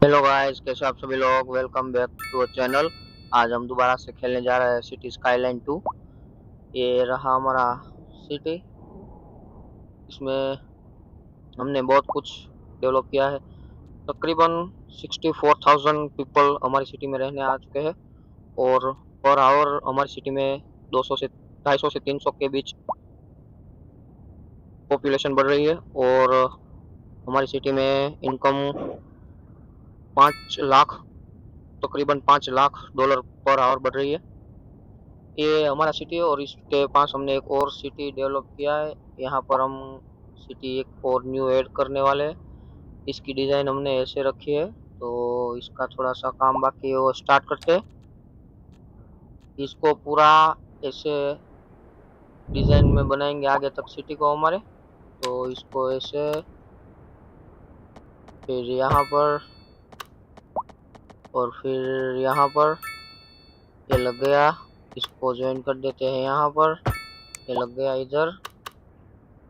Hello guys, कैसे आप सभी लोग। Welcome back to a channel. आज हम दोबारा से खेलने जा रहे हैं सिटी स्काईलाइन 2। ये रहा हमारा सिटी। इसमें हमने बहुत कुछ डेवलप किया है। तकरीबन 64,000 पीपल हमारी सिटी में रहने आ चुके हैं। और पर आवर हमारी सिटी में 200 से 250 से 300 के बीच पॉपुलेशन बढ़ रही है। और हमारी सिटी में इनकम 5 लाख, तकरीबन $5 लाख पर आवर बढ़ रही है। ये हमारा सिटी है और इसके पास हमने एक और सिटी डेवलप किया है। यहाँ पर हम सिटी एक और न्यू ऐड करने वाले हैं। इसकी डिज़ाइन हमने ऐसे रखी है, तो इसका थोड़ा सा काम बाकी है, वो स्टार्ट करते हैं। इसको पूरा ऐसे डिज़ाइन में बनाएंगे आगे तक सिटी को हमारे। तो इसको ऐसे, फिर यहाँ पर, और फिर यहाँ पर ये लग गया। इसको ज्वाइन कर देते हैं यहाँ पर। ये लग गया इधर।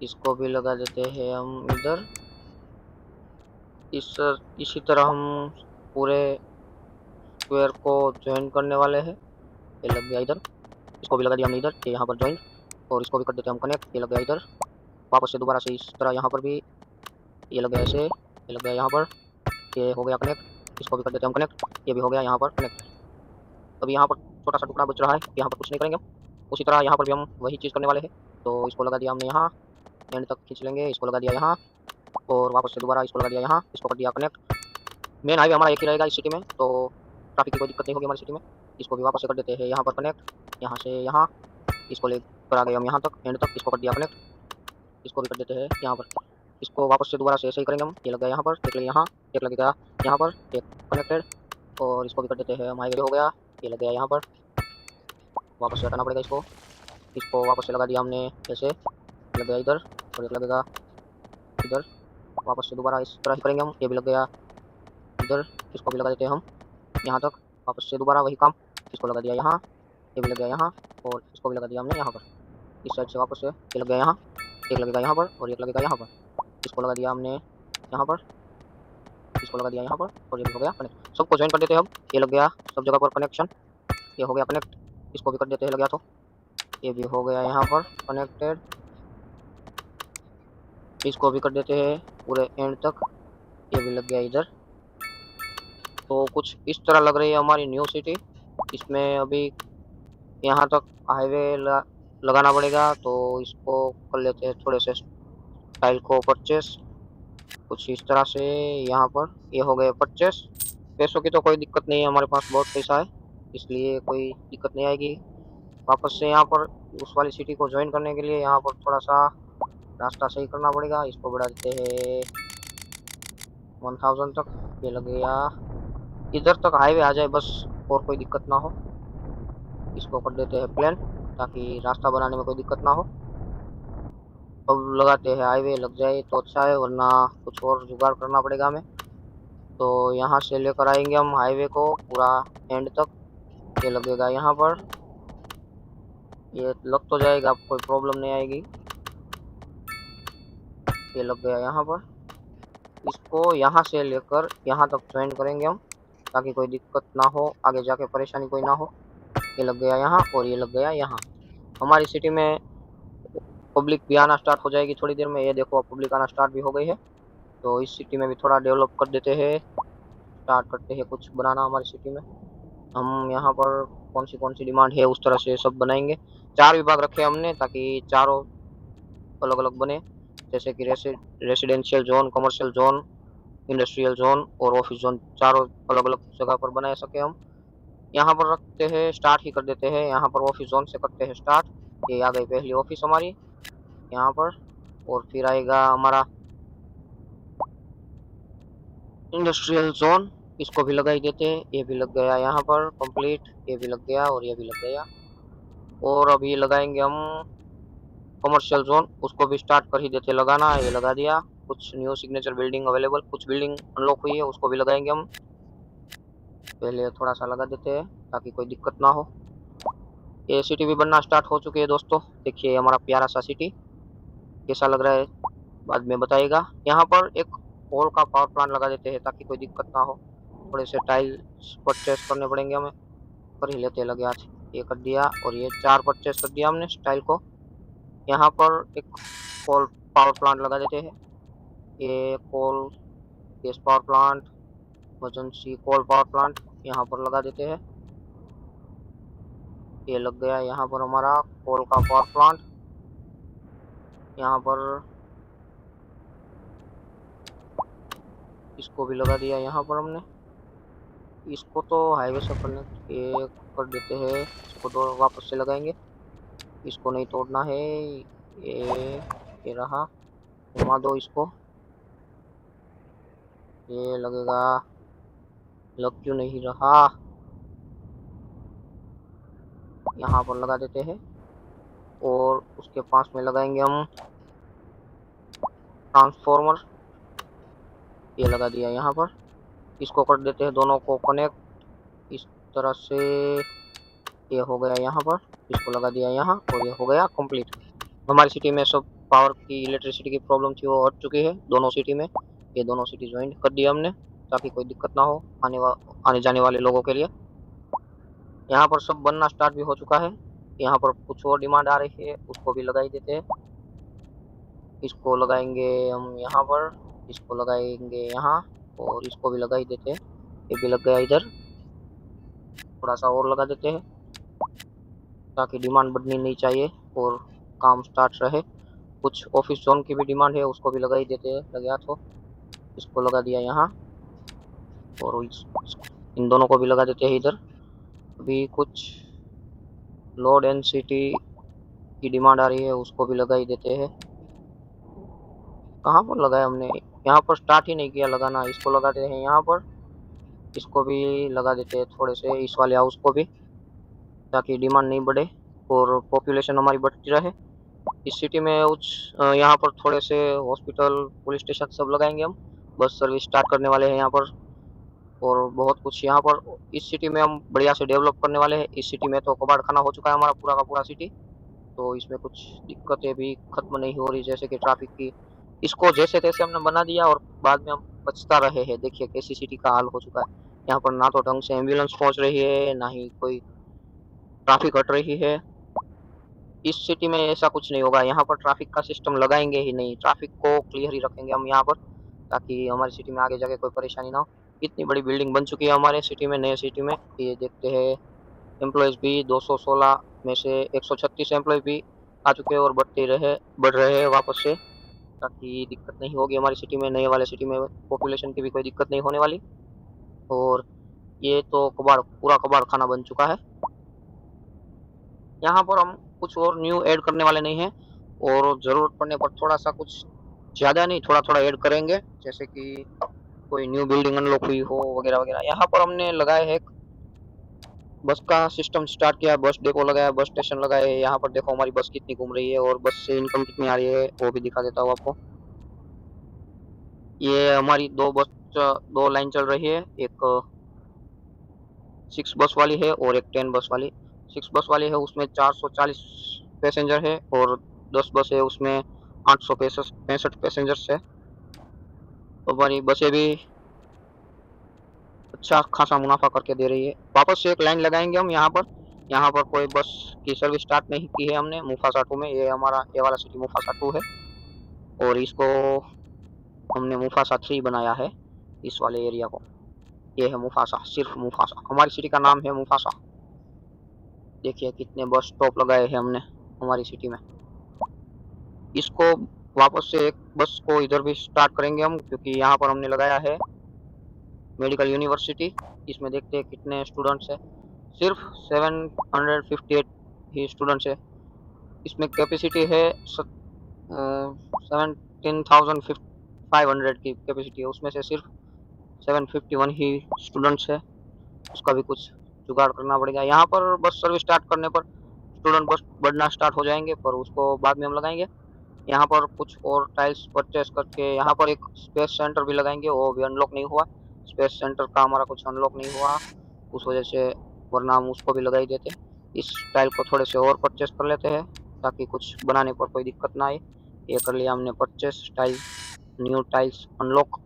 इसको भी लगा देते हैं हम इधर। इसी तरह हम पूरे स्क्वायर को ज्वाइन करने वाले हैं। ये लग गया इधर। इसको भी लगा दिया हमने इधर, ये यहाँ पर ज्वाइन। और इसको भी कर देते हैं हम कनेक्ट। ये लग गया इधर। वापस से दोबारा से इस तरह यहाँ पर भी ये लग गया ऐसे। ये लग गया यहाँ पर। ये हो गया कनेक्ट। इसको भी कर देते हैं हम कनेक्ट। ये भी हो गया यहाँ पर कनेक्ट। अभी यहाँ पर छोटा सा टुकड़ा बच रहा है, यहाँ पर कुछ नहीं करेंगे हम। उसी तरह यहाँ पर भी हम वही चीज़ करने वाले हैं। तो इसको लगा दिया हमने यहाँ, एंड तक खींच लेंगे। इसको लगा दिया यहाँ, और वापस से दोबारा इसको लगा दिया यहाँ। इसको कर दिया कनेक्ट। मेन हाईवे हमारा एक ही रहेगा इस सिटी में, तो ट्रैफिक की कोई दिक्कत नहीं होगी हमारी सिटी में। इसको भी वापस से कर देते हैं यहाँ पर कनेक्ट, यहाँ से यहाँ। इसको लेकर आ गए हम यहाँ तक, एंड तक। इसको कर दिया कनेक्ट। इसको भी कर देते हैं यहाँ पर। इसको वापस से दोबारा से ऐसे ही करेंगे हम। ये लग गया यहाँ पर, एक लगे यहाँ, एक लगेगा यहाँ पर, एक कनेक्टेड। और इसको भी कर देते हैं हम। हाईवे हो गया, ये लग गया यहाँ पर। वापस से हटाना पड़ेगा इसको। इसको वापस से लगा दिया हमने ऐसे, लग गया इधर, और एक लगेगा इधर। वापस से दोबारा इस तरह ही करेंगे हम। ये भी लग गया इधर। इसको भी लगा देते हैं हम यहाँ तक। वापस से दोबारा वही काम। इसको लगा दिया यहाँ, ये भी लग गया यहाँ, और इसको भी लगा दिया हमने यहाँ पर। इस साइड से वापस से ये लग गया यहाँ, एक लगेगा यहाँ पर, और एक लगेगा यहाँ पर। इसको लगा दिया हमने यहाँ पर, इसको लगा दिया यहाँ पर, और ये भी हो गया कनेक्ट। सबको ज्वाइन कर देते हैं हम। ये लग गया सब जगह पर कनेक्शन। ये हो गया कनेक्ट। इसको भी कर देते हैं लग गया तो। ये भी हो गया यहाँ पर कनेक्टेड। इसको भी कर देते हैं पूरे एंड तक। ये भी लग गया इधर। तो कुछ इस तरह लग रही है हमारी न्यू सिटी। इसमें अभी यहाँ तक हाईवे लगाना पड़ेगा, तो इसको कर लेते हैं थोड़े से टाइल को परचेस, कुछ इस तरह से। यहाँ पर ये हो गए परचेस। पैसों की तो कोई दिक्कत नहीं है, हमारे पास बहुत पैसा है, इसलिए कोई दिक्कत नहीं आएगी। वापस से यहाँ पर उस वाली सिटी को ज्वाइन करने के लिए यहाँ पर थोड़ा सा रास्ता सही करना पड़ेगा। इसको बढ़ा देते हैं 1000 तक। ये लग गया इधर तक हाईवे आ जाए बस, और कोई दिक्कत ना हो। इसको कर देते हैं प्लान, ताकि रास्ता बनाने में कोई दिक्कत ना हो। अब लगाते हैं हाईवे, लग जाए तो अच्छा है, वरना कुछ और जुगाड़ करना पड़ेगा हमें। तो यहाँ से लेकर आएंगे हम हाईवे को पूरा एंड तक। ये लगेगा यहाँ पर। ये लग तो जाएगा, कोई प्रॉब्लम नहीं आएगी। ये लग गया यहाँ पर। इसको यहाँ से लेकर यहाँ तक ज्वाइन करेंगे हम, ताकि कोई दिक्कत ना हो, आगे जाके परेशानी कोई ना हो। ये लग गया यहाँ, और ये लग गया यहाँ। हमारी सिटी में पब्लिक भी आना स्टार्ट हो जाएगी थोड़ी देर में। ये देखो, पब्लिक आना स्टार्ट भी हो गई है। तो इस सिटी में भी थोड़ा डेवलप कर देते हैं, स्टार्ट करते हैं कुछ बनाना हमारी सिटी में। हम यहाँ पर कौन सी डिमांड है उस तरह से सब बनाएंगे। 4 विभाग रखे हमने, ताकि चारों अलग अलग बने। जैसे कि residential zone, commercial zone, industrial zone और ऑफिस जोन, चारों अलग अलग जगह पर बना सके हम। यहाँ पर रखते हैं, स्टार्ट ही कर देते हैं। यहाँ पर ऑफिस जोन से करते हैं स्टार्ट। ये आ गई पहली ऑफिस हमारी यहाँ पर। और फिर आएगा हमारा इंडस्ट्रियल जोन। इसको भी लगाई देते हैं। ये भी लग गया यहाँ पर कंप्लीट। ये भी लग गया, और ये भी लग गया। और अभी लगाएंगे हम कमर्शियल जोन। उसको भी स्टार्ट कर ही देते लगाना। ये लगा दिया। कुछ न्यू सिग्नेचर बिल्डिंग अवेलेबल, कुछ बिल्डिंग अनलॉक हुई है, उसको भी लगाएंगे हम। पहले थोड़ा सा लगा देते हैं, ताकि कोई दिक्कत ना हो। ये सिटी भी बनना स्टार्ट हो चुकी है दोस्तों। देखिए हमारा प्यारा सा सिटी कैसा लग रहा है, बाद में बताइएगा। यहाँ पर एक कोल का पावर प्लांट लगा देते हैं, ताकि कोई दिक्कत ना हो। थोड़े से टाइल्स परचेस करने पड़ेंगे हमें, कर ही लेते लगे आज। ये कर दिया और ये 4 परचेस कर दिया हमने स्टाइल को। यहाँ पर एक कोल पावर प्लांट लगा देते हैं। ये coal gas power plant, emergency coal power plant यहाँ पर लगा देते हैं। ये लग गया यहाँ पर हमारा कोल का पावर प्लांट। यहाँ पर इसको भी लगा दिया यहाँ पर हमने। इसको तो हाईवे से कनेक्ट ये कर देते हैं, इसको तो वापस से लगाएंगे, इसको नहीं तोड़ना है। ये रहा, घुमा दो इसको, ये लगेगा, लग क्यों नहीं रहा। यहाँ पर लगा देते हैं और उसके पास में लगाएंगे हम ट्रांसफॉर्मर। ये लगा दिया यहाँ पर, इसको कर देते हैं दोनों को कनेक्ट इस तरह से। ये हो गया यहाँ पर, इसको लगा दिया यहाँ और ये हो गया कंप्लीट। हमारी सिटी में सब पावर की इलेक्ट्रिसिटी की प्रॉब्लम थी वो हट चुकी है दोनों सिटी में। ये दोनों सिटी ज्वाइन कर दिया हमने ताकि कोई दिक्कत ना हो आने जाने वाले लोगों के लिए। यहाँ पर सब बनना स्टार्ट भी हो चुका है। यहाँ पर कुछ और डिमांड आ रही है, उसको भी लगाई देते हैं। इसको लगाएंगे हम यहाँ पर, इसको लगाएंगे यहाँ और इसको भी लगा ही देते हैं। ये भी लग गया इधर, थोड़ा सा और लगा देते हैं ताकि डिमांड बढ़नी नहीं चाहिए और काम स्टार्ट रहे। कुछ ऑफिस जोन की भी डिमांड है, उसको भी लगा ही देते हैं लगे तो। इसको लगा दिया यहाँ और इन दोनों को भी लगा देते हैं इधर। अभी कुछ लो डेंसिटी की डिमांड आ रही है, उसको भी लगा ही देते हैं। कहाँ पर लगाया हमने, यहाँ पर स्टार्ट ही नहीं किया लगाना। इसको लगाते हैं यहाँ पर, इसको भी लगा देते हैं थोड़े से इस वाले हाउस को भी, ताकि डिमांड नहीं बढ़े और पॉपुलेशन हमारी बढ़ती रहे इस सिटी में। यहाँ पर थोड़े से हॉस्पिटल, पुलिस स्टेशन सब लगाएंगे हम। बस सर्विस स्टार्ट करने वाले हैं यहाँ पर और बहुत कुछ यहाँ पर इस सिटी में हम बढ़िया से डेवलप करने वाले हैं। इस सिटी में तो कबाड़ खाना हो चुका है हमारा पूरा का पूरा सिटी, तो इसमें कुछ दिक्कतें भी खत्म नहीं हो रही, जैसे कि ट्रैफिक की। इसको जैसे तैसे हमने बना दिया और बाद में हम बचता रहे हैं। देखिए कैसी सिटी का हाल हो चुका है। यहाँ पर ना तो ढंग से एम्बुलेंस पहुंच रही है, ना ही कोई ट्रैफिक हट रही है। इस सिटी में ऐसा कुछ नहीं होगा, यहाँ पर ट्रैफिक का सिस्टम लगाएंगे ही नहीं, ट्रैफिक को क्लियर ही रखेंगे हम यहाँ पर, ताकि हमारी सिटी में आगे जाके कोई परेशानी ना हो। इतनी बड़ी बिल्डिंग बन चुकी है हमारे सिटी में, नए सिटी में। ये देखते हैं एम्प्लॉयज़ भी 216 में से 136 एम्प्लॉय भी आ चुके हैं और बढ़ रहे हैं वापस से, ताकि दिक्कत नहीं होगी हमारी सिटी में। नए वाले सिटी में पॉपुलेशन की भी कोई दिक्कत नहीं होने वाली। और ये तो पूरा कबाड़ खाना बन चुका है। यहाँ पर हम कुछ और न्यू ऐड करने वाले नहीं हैं और ज़रूरत पड़ने पर थोड़ा सा, कुछ ज़्यादा नहीं, थोड़ा थोड़ा ऐड करेंगे, जैसे कि कोई न्यू बिल्डिंग अनलॉक हुई हो वगैरह वगैरह। यहाँ पर हमने लगाए है बस का सिस्टम स्टार्ट किया, बस डेपो लगाया, बस स्टेशन लगाए। यहाँ पर देखो हमारी बस कितनी घूम रही है और बस से इनकम कितनी आ रही है वो भी दिखा देता हूँ आपको। ये हमारी दो लाइन चल रही है, एक 6 बस वाली है और एक 10 बस वाली। 6 बस वाली है उसमें 440 पैसेंजर है और 10 बस है उसमें 865 पैसेंजर्स है। तो हमारी बसें भी अच्छा खासा मुनाफा करके दे रही है। वापस से एक लाइन लगाएंगे हम यहाँ पर। यहाँ पर कोई बस की सर्विस स्टार्ट नहीं की है हमने मुफासा 2 में। ये हमारा ये वाला सिटी मुफासा 2 है और इसको हमने मुफासा 3 बनाया है, इस वाले एरिया को। ये है मुफासा, सिर्फ मुफासा, हमारी सिटी का नाम है मुफासा। देखिए कितने बस स्टॉप लगाए हैं हमने हमारी सिटी में। इसको वापस से एक बस को इधर भी स्टार्ट करेंगे हम, क्योंकि यहाँ पर हमने लगाया है मेडिकल यूनिवर्सिटी। इसमें देखते हैं कितने स्टूडेंट्स हैं, सिर्फ 758 ही स्टूडेंट्स है। इसमें कैपेसिटी है 17,500 की कैपेसिटी है, उसमें से सिर्फ 751 ही स्टूडेंट्स है। उसका भी कुछ जुगाड़ करना पड़ेगा। यहाँ पर बस सर्विस स्टार्ट करने पर स्टूडेंट बस बढ़ना स्टार्ट हो जाएंगे, पर उसको बाद में हम लगाएंगे। यहाँ पर कुछ और टाइल्स परचेस करके यहाँ पर एक स्पेस सेंटर भी लगाएंगे, वो भी अनलॉक नहीं हुआ। स्पेस सेंटर का हमारा कुछ अनलॉक नहीं हुआ उस वजह से, वरना हम उसको भी लगा ही देते। इस टाइल को थोड़े से और परचेस कर लेते हैं ताकि कुछ बनाने पर कोई दिक्कत ना आए। ये कर लिया हमने purchase tile, new tiles unlock.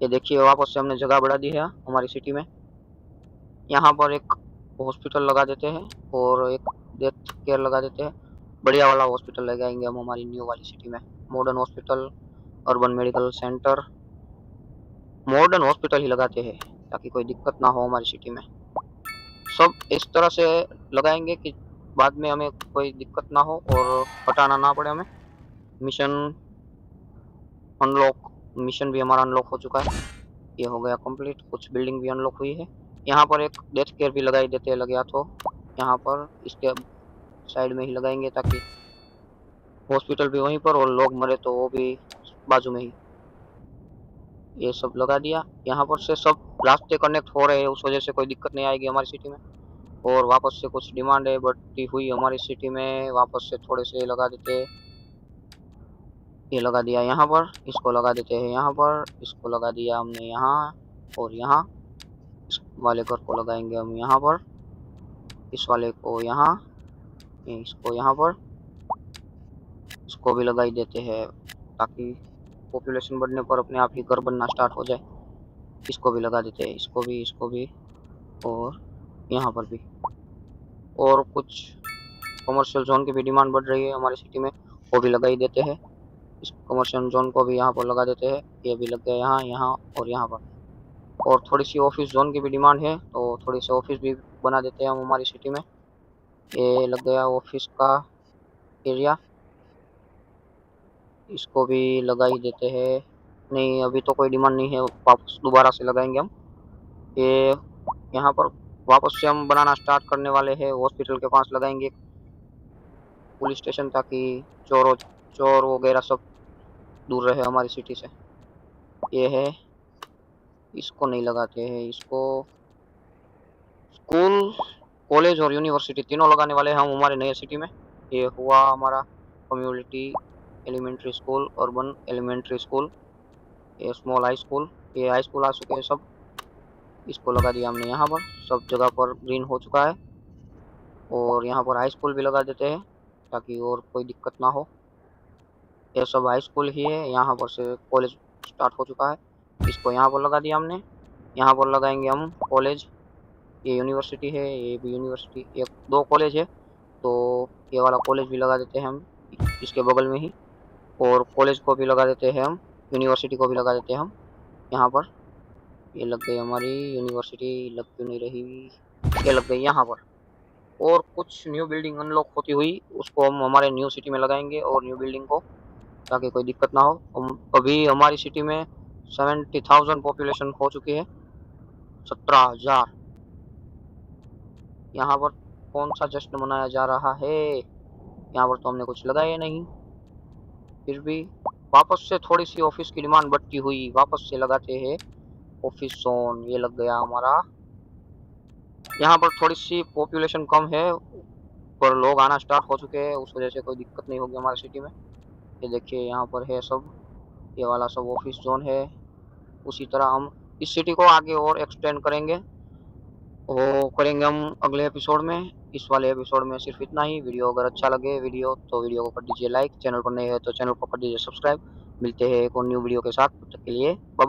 ये देखिए वापस से हमने जगह बढ़ा दी है हमारी सिटी में। यहाँ पर एक हॉस्पिटल लगा देते हैं और एक डेथ केयर लगा देते हैं। बढ़िया वाला हॉस्पिटल लगाएंगे हम हमारी न्यू वाली सिटी में। Modern hospital, urban medical centre, modern hospital ही लगाते हैं ताकि कोई दिक्कत ना हो हमारी सिटी में। सब इस तरह से लगाएंगे कि बाद में हमें कोई दिक्कत ना हो और हटाना ना पड़े हमें। मिशन अनलॉक, मिशन भी हमारा अनलॉक हो चुका है। ये हो गया कंप्लीट। कुछ बिल्डिंग भी अनलॉक हुई है। यहाँ पर एक डेथ केयर भी लगाई देते लग गया तो यहाँ पर इसके साइड में ही लगाएंगे ताकि हॉस्पिटल भी वहीं पर और लोग मरे तो वो भी बाजू में ही। ये सब लगा दिया। यहाँ पर से सब रास्ते कनेक्ट हो रहे हैं, उस वजह से कोई दिक्कत नहीं आएगी हमारी सिटी में। और वापस से कुछ डिमांड है बढ़ती हुई हमारी सिटी में, वापस से थोड़े से लगा देते। ये लगा दिया यहाँ पर, इसको लगा देते हैं यहाँ पर, इसको लगा दिया हमने यहाँ और यहाँ। इस वाले घर को लगाएंगे हम यहाँ पर, इस वाले को यहाँ, इसको यहाँ पर, इसको भी लगाई देते हैं ताकि पॉपुलेशन बढ़ने पर अपने आप ही घर बनना स्टार्ट हो जाए। इसको भी लगा देते हैं, इसको भी और यहाँ पर भी। और कुछ कमर्शियल जोन की भी डिमांड बढ़ रही है हमारी सिटी में, वो भी लगा ही देते हैं। इस कमर्शियल जोन को भी यहाँ पर लगा देते हैं। ये भी लग गया यहाँ, यहाँ और यहाँ पर। और थोड़ी सी ऑफिस जोन की भी डिमांड है तो थोड़ी सी ऑफिस भी बना देते हैं हम हमारी सिटी में। ये लग गया ऑफिस का एरिया, इसको भी लगा ही देते हैं। नहीं अभी तो कोई डिमांड नहीं है, वापस दोबारा से लगाएंगे हम। ये यहाँ पर वापस से हम बनाना स्टार्ट करने वाले हैं। हॉस्पिटल के पास लगाएंगे पुलिस स्टेशन ताकि चोर वगैरह सब दूर रहे हमारी सिटी से। ये है, इसको नहीं लगाते हैं, इसको स्कूल, कॉलेज और यूनिवर्सिटी तीनों लगाने वाले हैं हम हमारे नए सिटी में। ये हुआ हमारा community elementary school, urban elementary school, ये स्मॉल हाई स्कूल, ये हाई स्कूल आ चुके हैं सब। इसको लगा दिया हमने यहाँ पर, सब जगह पर ग्रीन हो चुका है। और यहाँ पर हाई स्कूल भी लगा देते हैं ताकि और कोई दिक्कत ना हो। ये सब हाई स्कूल ही है, यहाँ पर से कॉलेज स्टार्ट हो चुका है। इसको यहाँ पर लगा दिया हमने। यहाँ पर लगाएंगे हम कॉलेज। ये यूनिवर्सिटी है, ये भी यूनिवर्सिटी, एक दो कॉलेज है तो ये वाला कॉलेज भी लगा देते हैं हम इसके बगल में ही। और कॉलेज को भी लगा देते हैं हम, यूनिवर्सिटी को भी लगा देते हैं हम यहाँ पर। ये लग गई हमारी यूनिवर्सिटी, लग क्यों नहीं रही, ये लग गई यहाँ पर। और कुछ न्यू बिल्डिंग अनलॉक होती हुई उसको हम हमारे न्यू सिटी में लगाएंगे और न्यू बिल्डिंग को, ताकि कोई दिक्कत ना हो। अभी हमारी सिटी में 70,000 पॉपुलेशन हो चुकी है, 17,000। यहाँ पर कौन सा जश्न मनाया जा रहा है, यहाँ पर तो हमने कुछ लगाया नहीं। फिर भी वापस से थोड़ी सी ऑफिस की डिमांड बढ़ती हुई वापस से लगाते हैं ऑफिस जोन। ये लग गया हमारा। यहाँ पर थोड़ी सी पॉपुलेशन कम है पर लोग आना स्टार्ट हो चुके हैं, उस वजह से कोई दिक्कत नहीं होगी हमारी सिटी में। ये देखिए यहाँ पर है सब, ये वाला सब ऑफिस जोन है। उसी तरह हम इस सिटी को आगे और एक्सटेंड करेंगे, वो करेंगे हम अगले एपिसोड में। इस वाले एपिसोड में सिर्फ इतना ही। वीडियो अगर अच्छा लगे तो वीडियो को कर दीजिए लाइक, चैनल पर नए हैं तो चैनल को कर दीजिए सब्सक्राइब। मिलते हैं एक और न्यू वीडियो के साथ, तब तक के लिए बाय।